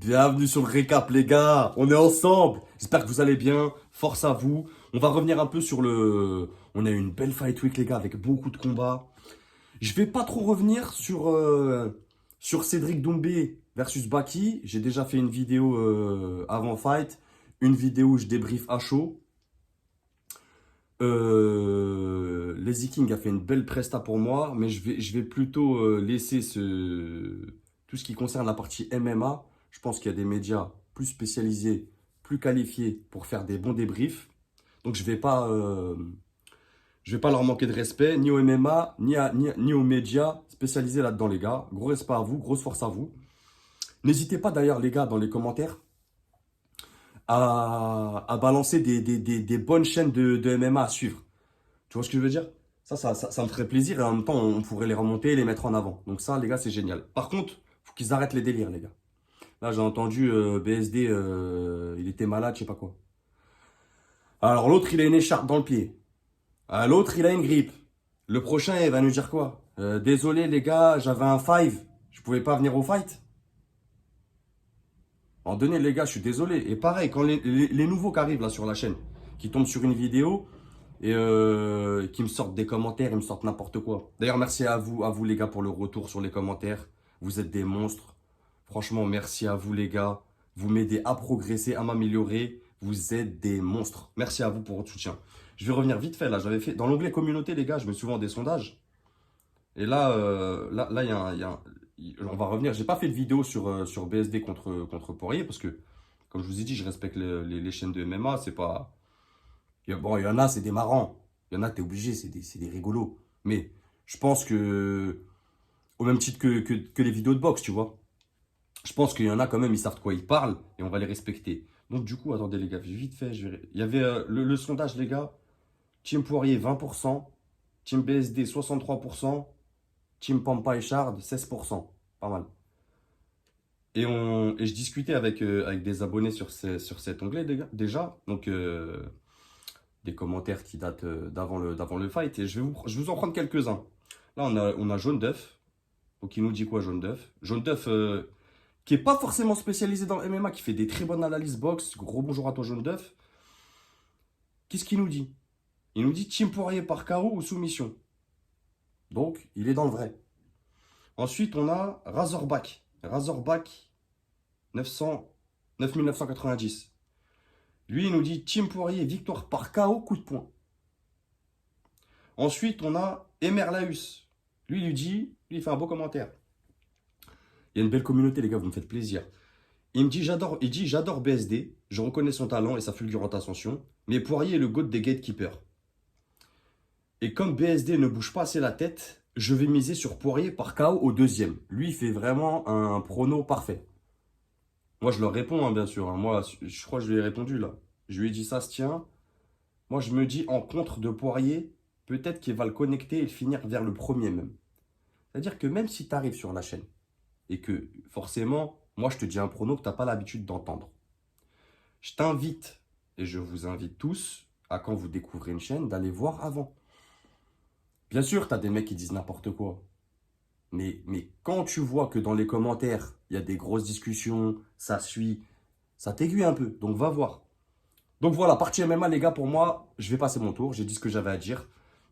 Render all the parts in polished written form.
Bienvenue sur le récap, les gars. On est ensemble. J'espère que vous allez bien. Force à vous. On va revenir un peu sur le. On a eu une belle fight week, les gars, avec beaucoup de combats. Je vais pas trop revenir sur Cédric Doumbé versus Baki. J'ai déjà fait une vidéo avant fight. Une vidéo où je débrief à chaud. Lazy King a fait une belle presta pour moi, mais je vais plutôt laisser tout ce qui concerne la partie MMA. Je pense qu'il y a des médias plus spécialisés, plus qualifiés pour faire des bons débriefs. Donc je vais pas leur manquer de respect, ni au MMA, ni aux médias spécialisés là-dedans, les gars. Gros respect à vous, grosse force à vous. N'hésitez pas d'ailleurs, les gars, dans les commentaires, à balancer des bonnes chaînes de MMA à suivre. Tu vois ce que je veux dire? Ça me ferait plaisir et en même temps, on pourrait les remonter et les mettre en avant. Donc ça, les gars, c'est génial. Par contre, faut qu'ils arrêtent les délires, les gars. Là, j'ai entendu BSD, il était malade, je sais pas quoi. Alors l'autre, il a une écharpe dans le pied. L'autre, il a une grippe. Le prochain, il va nous dire quoi? Désolé, les gars, j'avais un five. Je pouvais pas venir au fight. En donné, les gars, je suis désolé. Et pareil, quand les nouveaux qui arrivent là sur la chaîne, qui tombent sur une vidéo, et qui me sortent des commentaires, ils me sortent n'importe quoi. D'ailleurs, merci à vous les gars pour le retour sur les commentaires. Vous êtes des monstres. Franchement, merci à vous les gars. Vous m'aidez à progresser, à m'améliorer. Vous êtes des monstres. Merci à vous pour votre soutien. Je vais revenir vite fait là. J'avais fait dans l'onglet communauté les gars, je mets souvent des sondages. Et là, on va revenir. J'ai pas fait de vidéo sur BSD contre Poirier parce que, comme je vous ai dit, je respecte les chaînes de MMA. C'est pas Bon, il y en a, c'est des marrants. Il y en a, t'es obligé, c'est des rigolos. Mais je pense que, au même titre que les vidéos de boxe, tu vois, je pense qu'il y en a quand même, ils savent de quoi ils parlent et on va les respecter. Donc, du coup, attendez, les gars, vite fait, il y avait le sondage, les gars. Team Poirier, 20%. Team BSD, 63%. Team Pampa et Chard, 16%. Pas mal. Et je discutais avec des abonnés sur cet onglet, déjà. Donc, des commentaires qui datent d'avant le fight. Et je vais vous en prendre quelques-uns. Là, on a Jaune d'œuf. Donc, il nous dit quoi, Jaune d'œuf? Jaune d'œuf, qui est pas forcément spécialisé dans le MMA, qui fait des très bonnes analyses box. Gros bonjour à toi, Jaune d'œuf. Qu'est-ce qu'il nous dit? Il nous dit Team Poirier par KO ou soumission. Donc, il est dans le vrai. Ensuite, on a Razorback. Razorback 900, 9990. Lui, il nous dit Team Poirier, victoire par KO, coup de poing. Ensuite, on a Emerlaus. Lui, il fait un beau commentaire. Il y a une belle communauté, les gars, vous me faites plaisir. Il dit j'adore BSD, je reconnais son talent et sa fulgurante ascension, mais Poirier est le GOAT des gatekeepers. Et comme BSD ne bouge pas assez la tête, je vais miser sur Poirier par KO au deuxième. Lui, il fait vraiment un prono parfait. Moi, je leur réponds, hein, bien sûr. Hein. Moi, je crois que je lui ai répondu là. Je lui ai dit ça se tient. Moi, je me dis en contre de Poirier, peut-être qu'il va le connecter et le finir vers le premier même. C'est-à-dire que même si tu arrives sur la chaîne et que forcément, moi, je te dis un prono que tu n'as pas l'habitude d'entendre. Je t'invite, et je vous invite tous, à quand vous découvrez une chaîne, d'aller voir avant. Bien sûr, tu as des mecs qui disent n'importe quoi. Mais quand tu vois que dans les commentaires, il y a des grosses discussions, ça suit, ça t'aiguille un peu. Donc, va voir. Donc voilà, partie MMA, les gars, pour moi, je vais passer mon tour. J'ai dit ce que j'avais à dire.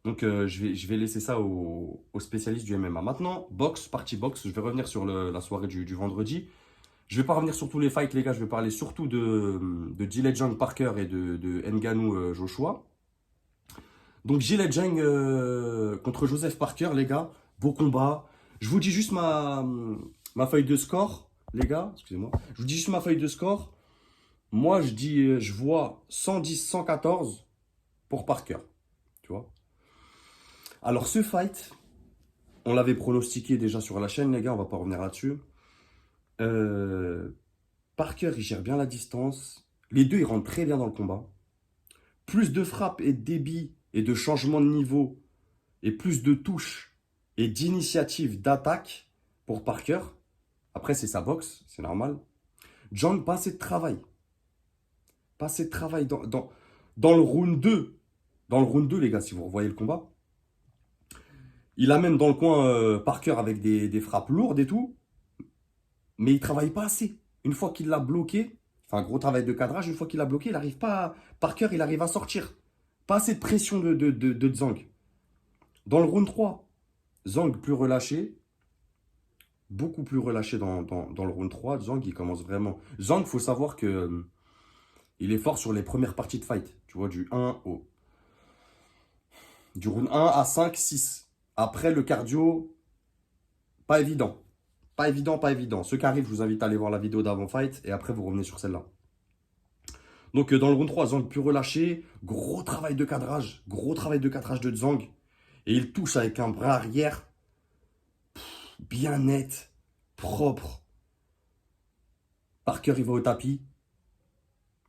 Donc je vais laisser ça aux spécialistes du MMA. Maintenant, boxe, partie boxe. Je vais revenir sur la soirée du vendredi. Je ne vais pas revenir sur tous les fights, les gars. Je vais parler surtout de Zhilei Parker et de Ngannou Joshua. Donc Zhilei contre Joseph Parker, les gars. Beau combat. Je vous dis juste ma feuille de score, les gars. Excusez-moi. Je vous dis juste ma feuille de score. Moi, je vois 110, 114 pour Parker. Tu vois? Alors, ce fight, on l'avait pronostiqué déjà sur la chaîne, les gars, on va pas revenir là-dessus. Parker, il gère bien la distance. Les deux, ils rentrent très bien dans le combat. Plus de frappe et de débit et de changement de niveau et plus de touches et d'initiative d'attaque pour Parker. Après, c'est sa boxe, c'est normal. John, pas assez de travail. Pas assez de travail dans le round 2. Dans le round 2, les gars, si vous revoyez le combat. Il amène dans le coin Parker avec des frappes lourdes et tout. Mais il travaille pas assez. Une fois qu'il l'a bloqué, enfin, gros travail de cadrage, une fois qu'il l'a bloqué, il arrive pas à... Parker, il arrive à sortir. Pas assez de pression de Zhang. Dans le round 3, Zhang plus relâché, beaucoup plus relâché dans le round 3. Zhang, il commence vraiment. Zhang, faut savoir que il est fort sur les premières parties de fight. Tu vois, du round 1 à 5, 6. Après, le cardio, pas évident. Pas évident, pas évident. Ceux qui arrivent, je vous invite à aller voir la vidéo d'avant fight et après, vous revenez sur celle-là. Donc, dans le round 3, Zhang plus relâché. Gros travail de cadrage. Gros travail de cadrage de Zhang. Et il touche avec un bras arrière bien net, propre. Parker, il va au tapis.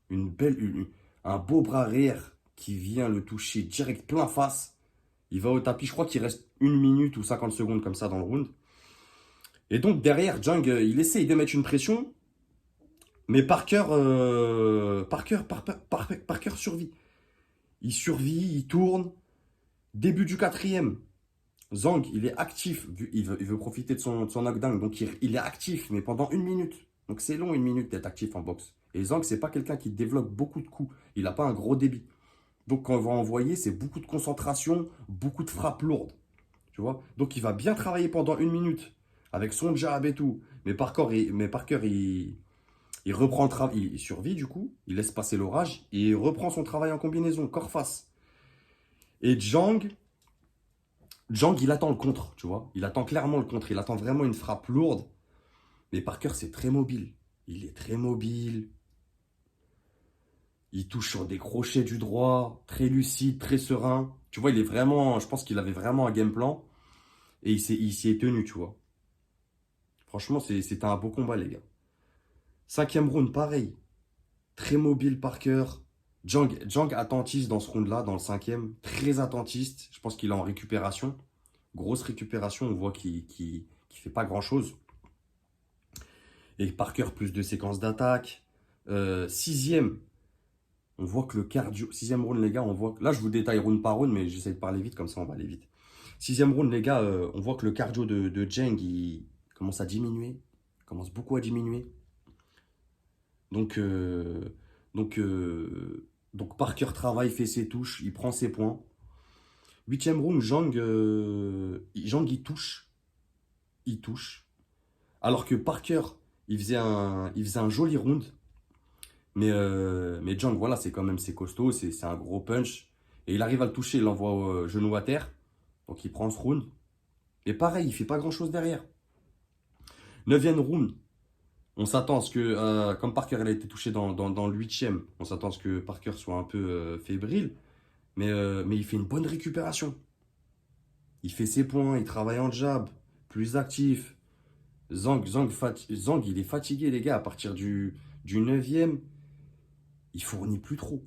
Un beau bras arrière qui vient le toucher direct plein face. Il va au tapis. Je crois qu'il reste 1 minute ou 50 secondes comme ça dans le round. Et donc, derrière, Zhang, il essaye de mettre une pression. Mais Parker survit. Il survit, il tourne. Début du quatrième. Zhang, il est actif. Il veut profiter de son knockdown. Donc, il est actif, mais pendant 1 minute. Donc, c'est long, 1 minute d'être actif en boxe. Et Zhang, c'est pas quelqu'un qui développe beaucoup de coups. Il n'a pas un gros débit. Donc, quand on va envoyer, c'est beaucoup de concentration, beaucoup de frappes lourdes. Tu vois? Donc, il va bien travailler pendant 1 minute. Avec son jab et tout. Mais Parker, il reprend le travail. Il survit, du coup. Il laisse passer l'orage. Et il reprend son travail en combinaison, corps-face. Et Zhang, il attend le contre, tu vois. Il attend clairement le contre. Il attend vraiment une frappe lourde. Mais Parker, c'est très mobile. Il est très mobile. Il touche sur des crochets du droit. Très lucide, très serein. Tu vois, il est vraiment... Je pense qu'il avait vraiment un game plan. Et il s'y est tenu, tu vois. Franchement, c'était un beau combat, les gars. Cinquième round, pareil. Très mobile, Parker. Zhang attentiste dans ce round-là, dans le cinquième. Très attentiste. Je pense qu'il est en récupération. Grosse récupération. On voit qu'il fait pas grand-chose. Et Parker, plus de séquences d'attaque. Sixième, on voit que le cardio... Sixième round, les gars, on voit... Là, je vous détaille round par round, mais j'essaie de parler vite, comme ça, on va aller vite. Sixième round, les gars, on voit que le cardio de Zhang, il commence à diminuer. Il commence beaucoup à diminuer. Donc, donc, euh, donc Parker travaille, fait ses touches, il prend ses points. Huitième round, Zhang, il touche. Il touche. Alors que Parker, il faisait un joli round. Mais Zhang, voilà, c'est costaud, c'est un gros punch. Et il arrive à le toucher, il l'envoie au genou à terre. Donc il prend ce round. Et pareil, il fait pas grand-chose derrière. Neuvième round, on s'attend à ce que, comme Parker elle a été touché dans le huitième, on s'attend à ce que Parker soit un peu fébrile. Mais il fait une bonne récupération. Il fait ses points, il travaille en jab, plus actif. Zhang, il est fatigué, les gars, à partir du neuvième. Il fournit plus trop.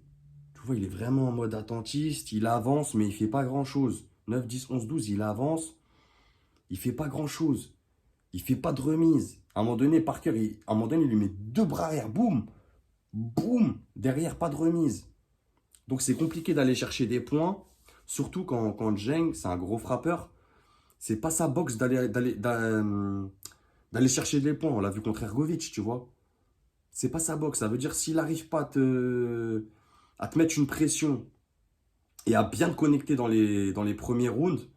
Tu vois, il est vraiment en mode attentiste, il avance, mais il fait pas grand-chose. 9, 10, 11, 12, il avance, il fait pas grand-chose. Il fait pas de remise. À un moment donné, Parker, il lui met deux bras arrière, boum, boum, derrière, pas de remise. Donc c'est compliqué d'aller chercher des points, surtout quand Zhang, c'est un gros frappeur. C'est pas sa boxe d'aller chercher des points. On l'a vu contre Ergovic, tu vois. C'est pas sa boxe. Ça veut dire s'il n'arrive pas à te mettre une pression et à bien te connecter dans les premiers rounds,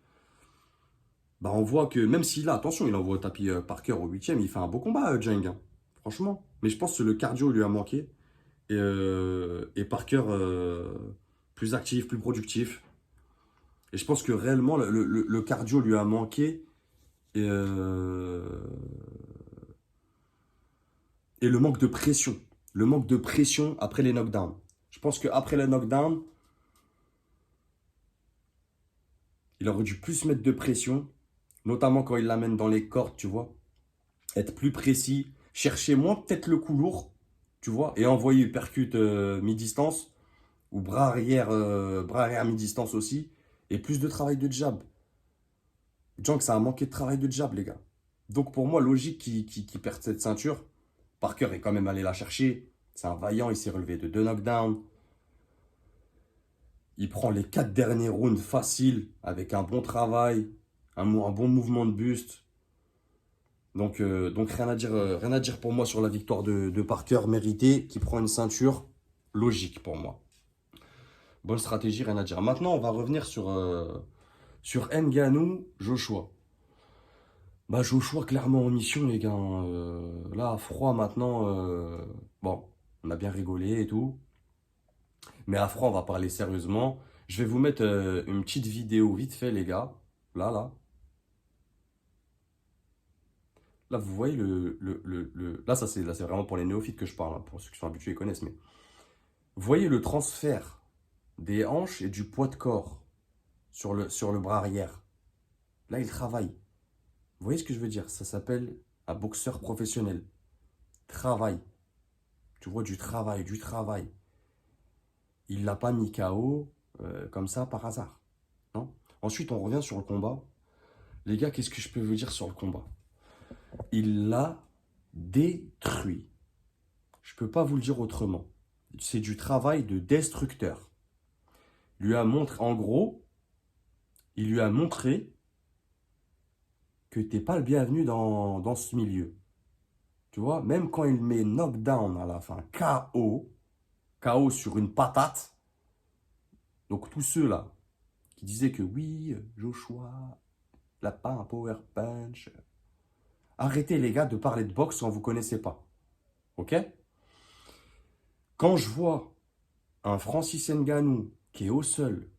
bah on voit que même s'il a, attention, il envoie au tapis Parker au huitième, il fait un beau combat, Zhang, hein, franchement. Mais je pense que le cardio lui a manqué. Et Parker, plus actif, plus productif. Et je pense que réellement, le cardio lui a manqué. Et, euh, et le manque de pression. Le manque de pression après les knockdowns. Je pense qu'après les knockdowns, il aurait dû plus mettre de pression. Notamment quand il l'amène dans les cordes, tu vois. Être plus précis. Chercher moins peut-être le coup lourd, tu vois. Et envoyer percute mi-distance. Ou bras arrière mi-distance aussi. Et plus de travail de jab. Jang, ça a manqué de travail de jab, les gars. Donc pour moi, logique qu'il perde cette ceinture. Parker est quand même allé la chercher. C'est un vaillant, il s'est relevé de 2 knockdowns. Il prend les 4 derniers rounds faciles avec un bon travail, un bon mouvement de buste. Donc rien à dire pour moi sur la victoire de Parker méritée, qui prend une ceinture logique pour moi. Bonne stratégie, rien à dire. Maintenant, on va revenir sur Ngannou, Joshua. Bah Joshua, clairement en mission, les gars. Là, à froid maintenant, bon, on a bien rigolé et tout. Mais à froid, on va parler sérieusement. Je vais vous mettre une petite vidéo vite fait, les gars. Là. Là, vous voyez Là, là, c'est vraiment pour les néophytes que je parle, hein. Pour ceux qui sont habitués, ils connaissent. Mais vous voyez le transfert des hanches et du poids de corps sur le bras arrière. Là, il travaille. Vous voyez ce que je veux dire? Ça s'appelle un boxeur professionnel. Travail. Tu vois, du travail, du travail. Il l'a pas mis KO comme ça par hasard. Non. Ensuite, on revient sur le combat. Les gars, qu'est-ce que je peux vous dire sur le combat? Il l'a détruit. Je peux pas vous le dire autrement. C'est du travail de destructeur. Lui a montré, en gros, il lui a montré que t'es pas le bienvenu dans ce milieu. Tu vois, même quand il met knockdown à la fin, KO sur une patate. Donc tous ceux-là qui disaient que oui, Joshua, il n'a pas un power punch. Arrêtez les gars de parler de boxe quand vous ne connaissez pas. Ok? Quand je vois un Francis Ngannou qui est au sol,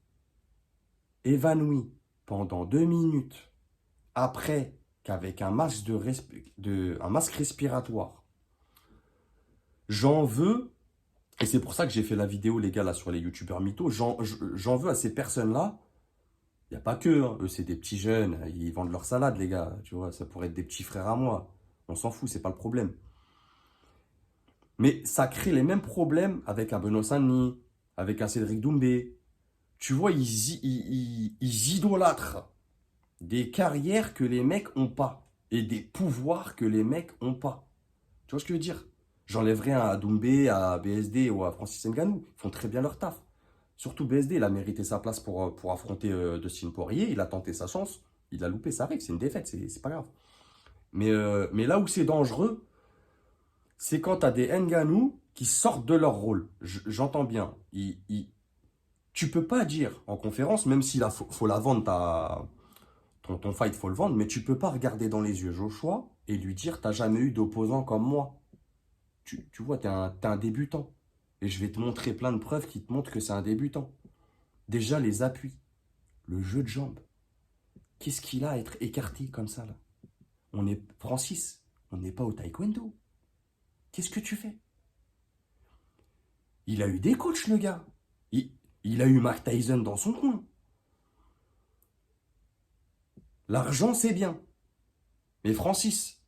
évanoui pendant 2 minutes, après qu'avec un masque, un masque respiratoire, j'en veux, et c'est pour ça que j'ai fait la vidéo, les gars, là, sur les youtubeurs mythos, j'en veux à ces personnes-là. Il n'y a pas que, hein. Eux, c'est des petits jeunes, ils vendent leur salade, les gars, tu vois, ça pourrait être des petits frères à moi. On s'en fout, c'est pas le problème. Mais ça crée les mêmes problèmes avec un Benoît Saint-Denis, avec un Cédric Doumbé. Tu vois, ils idolâtrent des carrières que les mecs ont pas et des pouvoirs que les mecs ont pas. Tu vois ce que je veux dire? J'enlève rien à Doumbé, à BSD ou à Francis Ngannou. Ils font très bien leur taf. Surtout BSD, il a mérité sa place pour affronter Dustin Poirier. Il a tenté sa chance. Il a loupé, ça arrive, c'est une défaite, c'est pas grave. Mais là où c'est dangereux, c'est quand tu as des Ngannou qui sortent de leur rôle. J'entends bien. Tu peux pas dire en conférence, même si là, faut la vendre, ton fight, faut le vendre, mais tu peux pas regarder dans les yeux Joshua et lui dire, t'as jamais eu d'opposant comme moi. Tu vois, t'es un débutant. Et je vais te montrer plein de preuves qui te montrent que c'est un débutant. Déjà, les appuis, le jeu de jambes. Qu'est-ce qu'il a à être écarté comme ça, là? Francis, on n'est pas au taekwondo. Qu'est-ce que tu fais? Il a eu des coachs, le gars. Il a eu Mike Tyson dans son coin. L'argent, c'est bien. Mais Francis,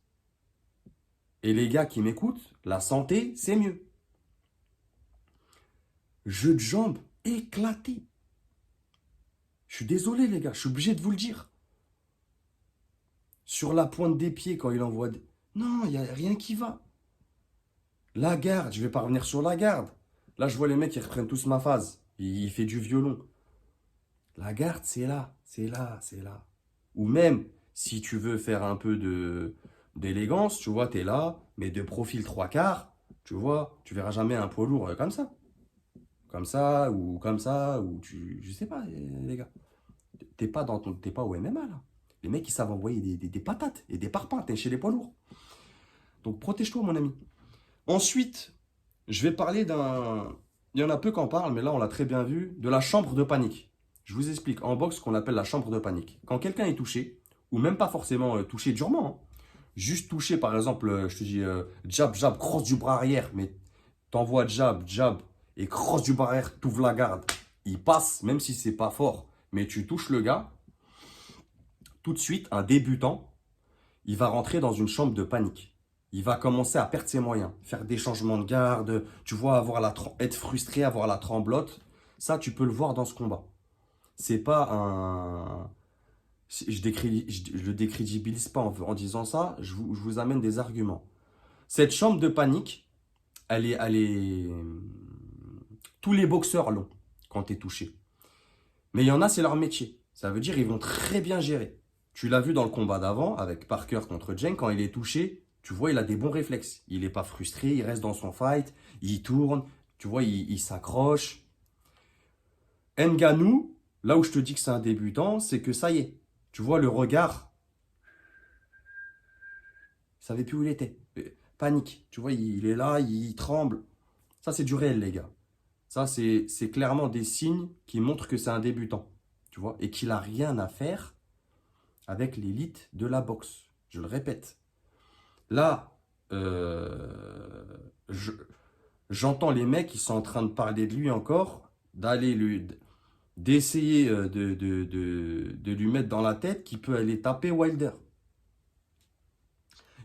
et les gars qui m'écoutent, la santé, c'est mieux. Jeu de jambes éclaté. Je suis désolé, les gars, je suis obligé de vous le dire. Sur la pointe des pieds, quand il envoie... Non, il n'y a rien qui va. La garde, je vais pas revenir sur la garde. Là, je vois les mecs, ils reprennent tous ma phase. Il fait du violon. La garde, c'est là, c'est là, c'est là. Ou même, si tu veux faire un peu d'élégance, tu vois, t'es là, mais de profil 3/4, tu vois, tu verras jamais un poids lourd comme ça. Comme ça, ou je sais pas, les gars. T'es pas au MMA, là. Les mecs, ils savent envoyer des patates et des parpaings, t'es chez les poids lourds. Donc, protège-toi, mon ami. Ensuite, je vais parler d'un... Il y en a peu qui en parlent, mais là, on l'a très bien vu, de la chambre de panique. Je vous explique en boxe ce qu'on appelle la chambre de panique. Quand quelqu'un est touché, ou même pas forcément touché durement, hein, juste touché, par exemple, je te dis jab, jab, crosse du bras arrière, mais t'envoies jab, jab, et crosse du bras arrière, t'ouvres la garde, il passe, même si c'est pas fort, mais tu touches le gars, tout de suite, un débutant, il va rentrer dans une chambre de panique. Il va commencer à perdre ses moyens, faire des changements de garde, tu vois, être frustré, avoir la tremblote. Ça, tu peux le voir dans ce combat. C'est pas un... Je le décrédibilise pas en disant ça, je vous amène des arguments. Cette chambre de panique, elle est... Tous les boxeurs l'ont quand tu es touché. Mais il y en a, c'est leur métier. Ça veut dire qu'ils vont très bien gérer. Tu l'as vu dans le combat d'avant avec Parker contre Jen, quand il est touché, tu vois, il a des bons réflexes. Il n'est pas frustré, il reste dans son fight, il tourne, tu vois, il s'accroche. Ngannou, là où je te dis que c'est un débutant, c'est que ça y est. Tu vois, le regard, il savait plus où il était. Panique. Tu vois, il est là, il tremble. Ça, c'est du réel, les gars. Ça, c'est clairement des signes qui montrent que c'est un débutant. Tu vois, et qu'il n'a rien à faire avec l'élite de la boxe. Je le répète. Là, je- j'entends les mecs qui sont en train de parler de lui encore, d'essayer de lui mettre dans la tête qu'il peut aller taper Wilder.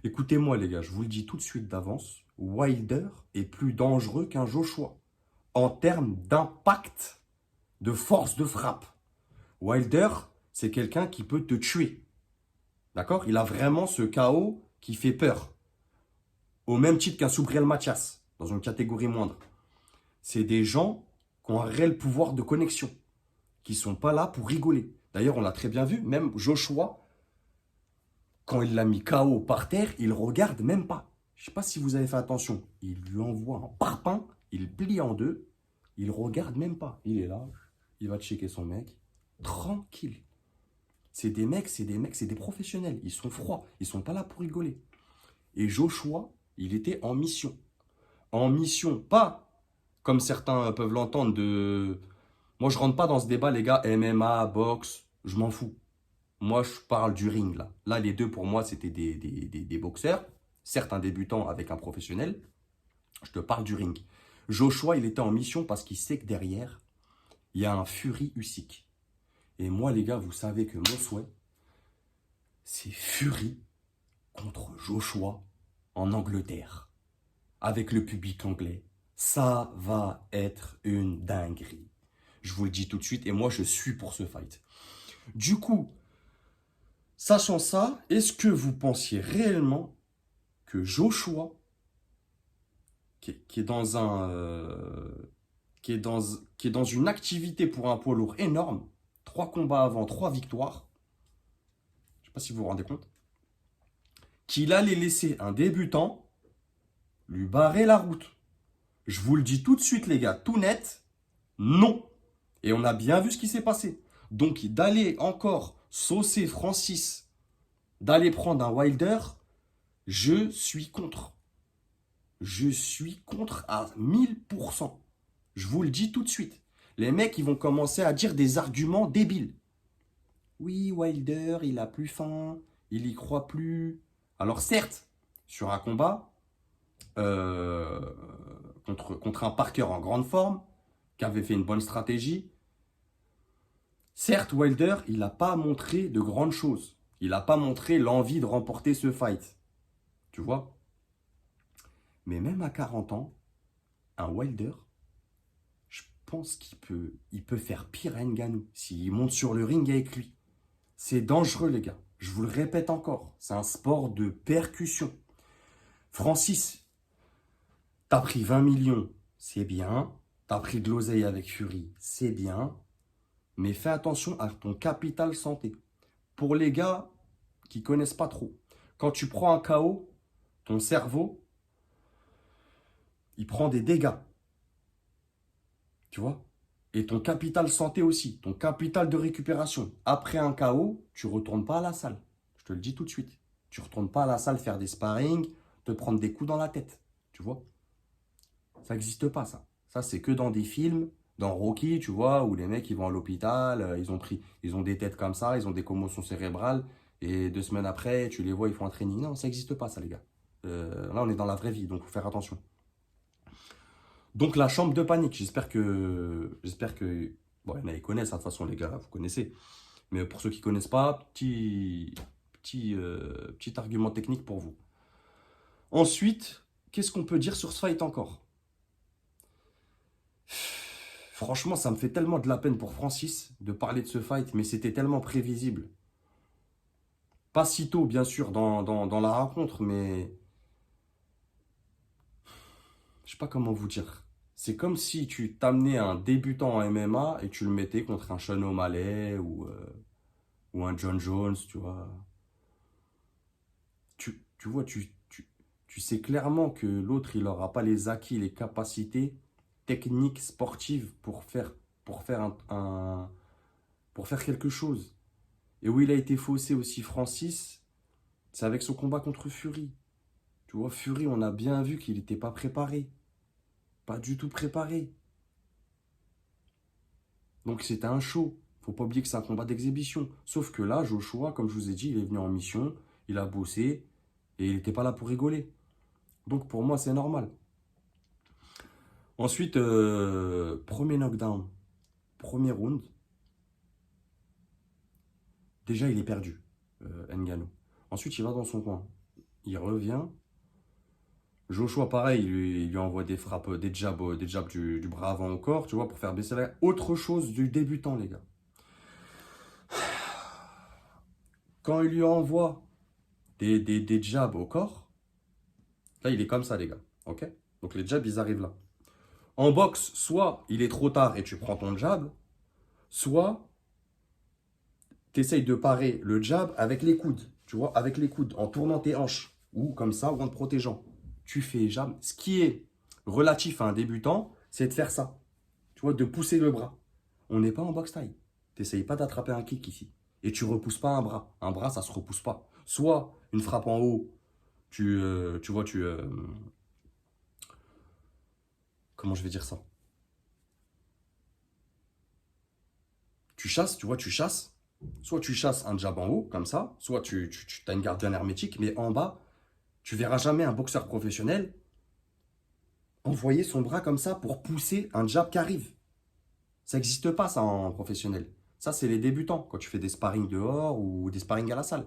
Écoutez-moi les gars, je vous le dis tout de suite d'avance, Wilder est plus dangereux qu'un Joshua en termes d'impact, de force de frappe. Wilder, c'est quelqu'un qui peut te tuer. D'accord? Il a vraiment ce KO qui fait peur. Au même titre qu'un Subriel Mathias, dans une catégorie moindre. C'est des gens qui ont un réel pouvoir de connexion, qui ne sont pas là pour rigoler. D'ailleurs, on l'a très bien vu, même Joshua, quand il l'a mis KO par terre, il regarde même pas. Je ne sais pas si vous avez fait attention. Il lui envoie un parpaing, il plie en deux, il regarde même pas. Il est là, il va checker son mec, tranquille. C'est des mecs, c'est des professionnels. Ils sont froids, ils sont pas là pour rigoler. Et Joshua, il était en mission. En mission, pas comme certains peuvent l'entendre de... Moi, je rentre pas dans ce débat, les gars, MMA, boxe, je m'en fous. Moi, je parle du ring, là. Là, les deux, pour moi, c'était des boxeurs. Certes, un débutant avec un professionnel. Je te parle du ring. Joshua, il était en mission parce qu'il sait que derrière, il y a un Fury Usyk. Et moi, les gars, vous savez que mon souhait, c'est Fury contre Joshua en Angleterre. Avec le public anglais. Ça va être une dinguerie. Je vous le dis tout de suite, et moi, je suis pour ce fight. Du coup, sachant ça, est-ce que vous pensiez réellement que Joshua, qui est dans qui est dans une activité pour un poids lourd énorme, 3 combats avant, 3 victoires, je ne sais pas si vous vous rendez compte, qu'il allait laisser un débutant lui barrer la route? Je vous le dis tout de suite, les gars, tout net, non. Et on a bien vu ce qui s'est passé. Donc, d'aller encore saucer Francis, d'aller prendre un Wilder, je suis contre. Je suis contre à 1000%. Je vous le dis tout de suite. Les mecs, ils vont commencer à dire des arguments débiles. Oui, Wilder, il a plus faim, il y croit plus. Alors certes, sur un combat euh, contre un Parker en grande forme, qui avait fait une bonne stratégie, certes, Wilder, il n'a pas montré de grandes choses. Il n'a pas montré l'envie de remporter ce fight. Tu vois? Mais même à 40 ans, un Wilder, je pense il peut faire pire à Ngannou s'il monte sur le ring avec lui. C'est dangereux, les gars. Je vous le répète encore. C'est un sport de percussion. Francis, t'as pris 20 millions, c'est bien. T'as pris de l'oseille avec Fury, c'est bien. Mais fais attention à ton capital santé. Pour les gars qui connaissent pas trop, quand tu prends un KO, ton cerveau, il prend des dégâts. Tu vois? Et ton capital santé aussi, ton capital de récupération. Après un KO, tu ne retournes pas à la salle. Je te le dis tout de suite. Tu ne retournes pas à la salle faire des sparring, te prendre des coups dans la tête. Tu vois? Ça n'existe pas, ça. Ça, c'est que dans des films, dans Rocky, tu vois, où les mecs, ils vont à l'hôpital, ils ont des têtes comme ça, ils ont des commotions cérébrales, et 2 semaines après, tu les vois, ils font un training. Non, ça n'existe pas, ça, les gars. Là, on est dans la vraie vie, donc il faut faire attention. Donc la chambre de panique, j'espère que, bon, il y en a qui connaissent, hein, de toute façon les gars, vous connaissez. Mais pour ceux qui ne connaissent pas, petit argument technique pour vous. Ensuite, qu'est-ce qu'on peut dire sur ce fight encore? Franchement, ça me fait tellement de la peine pour Francis de parler de ce fight, mais c'était tellement prévisible. Pas si tôt, bien sûr, dans la rencontre, mais je sais pas comment vous dire. C'est comme si tu t'amenais un débutant en MMA et tu le mettais contre un Sean O'Malley ou ou un John Jones, tu vois. Tu vois, tu sais clairement que l'autre, il n'aura pas les acquis, les capacités techniques, sportives pour faire pour faire quelque chose. Et où il a été faussé aussi, Francis, c'est avec son combat contre Fury. Tu vois, Fury, on a bien vu qu'il n'était pas préparé. Pas du tout préparé. Donc c'était un show. Faut pas oublier que c'est un combat d'exhibition. Sauf que là, Joshua, comme je vous ai dit, il est venu en mission, il a bossé, et il n'était pas là pour rigoler. Donc pour moi, c'est normal. Ensuite, premier knockdown, premier round. Déjà, il est perdu, Ngannou. Ensuite, il va dans son coin. Il revient. Joshua, pareil, il lui envoie des frappes, des jabs du bras avant au corps, tu vois, pour faire baisser la... Autre chose du débutant, les gars. Quand il lui envoie des jabs au corps, là, il est comme ça, les gars. Ok? Donc, les jabs, ils arrivent là. En boxe, soit il est trop tard et tu prends ton jab, soit tu essayes de parer le jab avec les coudes, tu vois, avec les coudes, en tournant tes hanches, ou comme ça, ou en te protégeant. Tu fais jab. Ce qui est relatif à un débutant, c'est de faire ça. Tu vois, de pousser le bras. On n'est pas en boxe taille. Tu n'essayes pas d'attraper un kick ici. Et tu repousses pas un bras. Un bras, ça se repousse pas. Soit une frappe en haut, tu vois, comment je vais dire ça? Tu chasses, tu vois, tu chasses. Soit tu chasses un jab en haut, comme ça, soit tu as une garde bien hermétique, mais en bas, tu verras jamais un boxeur professionnel envoyer son bras comme ça pour pousser un jab qui arrive. Ça n'existe pas, ça, en professionnel. Ça, c'est les débutants, quand tu fais des sparring dehors ou des sparring à la salle.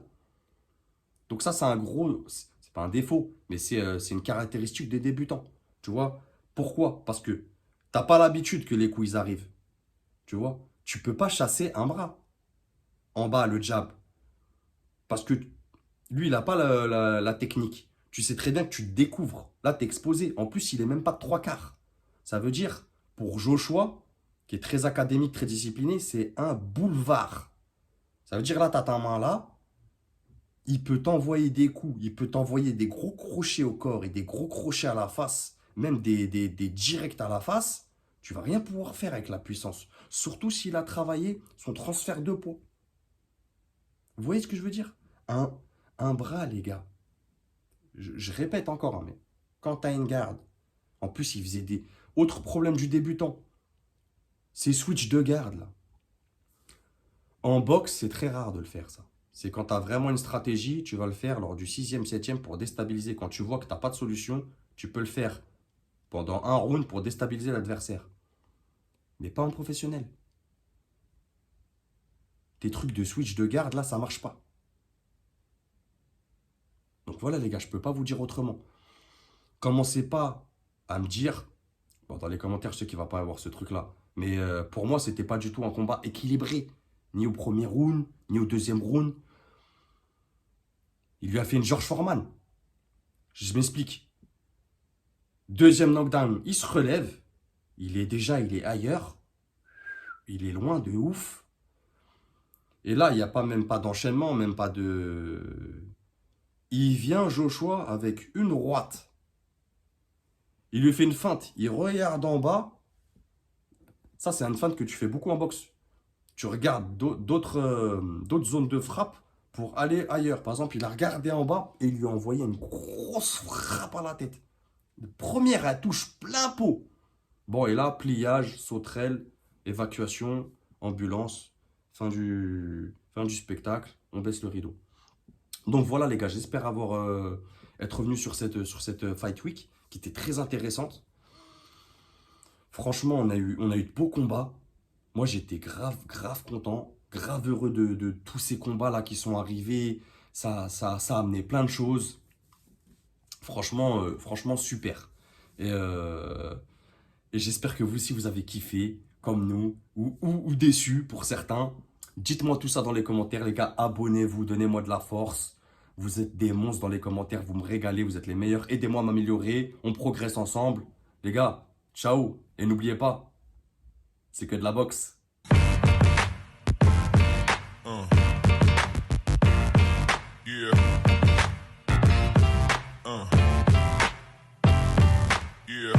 Donc ça, c'est un gros... C'est pas un défaut, mais c'est une caractéristique des débutants. Tu vois? Pourquoi? Parce que t'as pas l'habitude que les coups, ils arrivent. Tu vois? Tu peux pas chasser un bras. En bas, le jab. Parce que lui, il n'a pas la technique. Tu sais très bien que tu te découvres. Là, tu es exposé. En plus, il est même pas de trois quarts. Ça veut dire, pour Joshua, qui est très académique, très discipliné, c'est un boulevard. Ça veut dire, là, tu as ta main là. Il peut t'envoyer des coups. Il peut t'envoyer des gros crochets au corps et des gros crochets à la face. Même des directs à la face. Tu vas rien pouvoir faire avec la puissance. Surtout s'il a travaillé son transfert de poids. Vous voyez ce que je veux dire? Un bras, les gars. Je répète encore, hein, mais quand tu as une garde, en plus, il faisait des... Autre problème du débutant, ces switch de garde, là. En boxe, c'est très rare de le faire, ça. C'est quand tu as vraiment une stratégie, tu vas le faire lors du 6e, 7e pour déstabiliser. Quand tu vois que tu n'as pas de solution, tu peux le faire pendant un round pour déstabiliser l'adversaire. Mais pas en professionnel. Tes trucs de switch de garde, là, ça marche pas. Donc voilà, les gars, je peux pas vous dire autrement. Commencez pas à me dire, bon, dans les commentaires, je sais qu'il va pas avoir ce truc-là, mais pour moi, c'était pas du tout un combat équilibré, ni au premier round, ni au deuxième round. Il lui a fait une George Foreman. Je m'explique. Deuxième knockdown, il se relève, il est ailleurs, il est loin de ouf. Et là, il n'y a pas même pas d'enchaînement, même pas de... Il vient Joshua avec une droite. Il lui fait une feinte, il regarde en bas. Ça, c'est une feinte que tu fais beaucoup en boxe. Tu regardes d'autres zones de frappe pour aller ailleurs. Par exemple, il a regardé en bas et il lui a envoyé une grosse frappe à la tête. Première, elle touche plein pot. Bon, et là, pliage, sauterelle, évacuation, ambulance, fin du spectacle, on baisse le rideau. Donc voilà les gars, j'espère être revenu sur cette Fight Week qui était très intéressante. Franchement, on a eu de beaux combats. Moi, j'étais grave content, grave heureux de tous ces combats-là qui sont arrivés. Ça a amené plein de choses. Franchement, super. Et, euh, et j'espère que vous aussi, vous avez kiffé, comme nous, ou déçu pour certains. Dites-moi tout ça dans les commentaires, les gars. Abonnez-vous, donnez-moi de la force. Vous êtes des monstres dans les commentaires, vous me régalez, vous êtes les meilleurs. Aidez-moi à m'améliorer, on progresse ensemble. Les gars, ciao. Et n'oubliez pas, c'est que de la boxe. Yeah.